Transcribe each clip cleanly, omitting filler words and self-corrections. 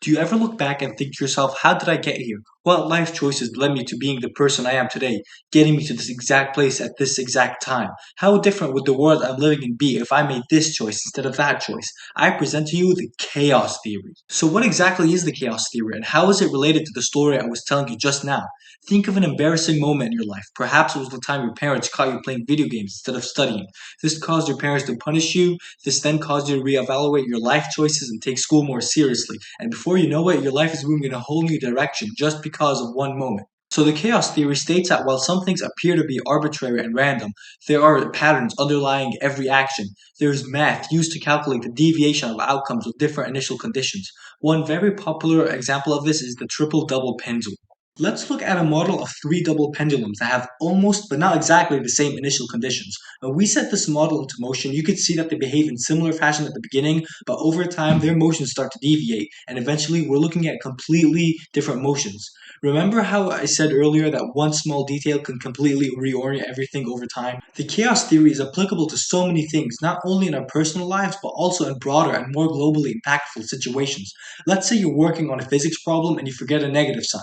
Do you ever look back and think to yourself, how did I get here? What life choices led me to being the person I am today, getting me to this exact place at this exact time? How different would the world I'm living in be if I made this choice instead of that choice? I present to you the chaos theory. So, what exactly is the chaos theory and how is it related to the story I was telling you just now? Think of an embarrassing moment in your life. Perhaps it was the time your parents caught you playing video games instead of studying. This caused your parents to punish you. This then caused you to reevaluate your life choices and take school more seriously. And before you know it, your life is moving in a whole new direction just because of one moment. So the chaos theory states that while some things appear to be arbitrary and random, there are patterns underlying every action. There is math used to calculate the deviation of outcomes with different initial conditions. One very popular example of this is the triple-double pendulum. Let's look at a model of three double pendulums that have almost but not exactly the same initial conditions. When we set this model into motion, you can see that they behave in similar fashion at the beginning, but over time their motions start to deviate, and eventually we're looking at completely different motions. Remember how I said earlier that one small detail can completely reorient everything over time? The chaos theory is applicable to so many things, not only in our personal lives, but also in broader and more globally impactful situations. Let's say you're working on a physics problem and you forget a negative sign.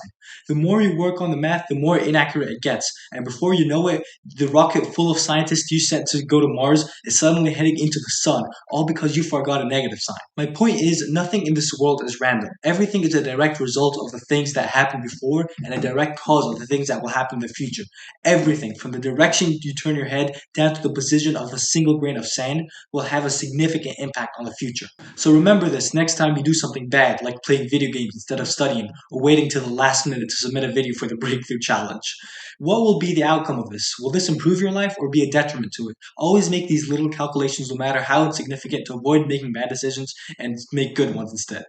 The more you work on the math, the more inaccurate it gets. And before you know it, the rocket full of scientists you sent to go to Mars is suddenly heading into the sun, all because you forgot a negative sign. My point is, nothing in this world is random. Everything is a direct result of the things that happened before and a direct cause of the things that will happen in the future. Everything, from the direction you turn your head down to the position of a single grain of sand, will have a significant impact on the future. So remember this next time you do something bad, like playing video games instead of studying, or waiting till the last minute to submit a video for the breakthrough challenge. What will be the outcome of this? Will this improve your life or be a detriment to it? Always make these little calculations no matter how insignificant to avoid making bad decisions and make good ones instead.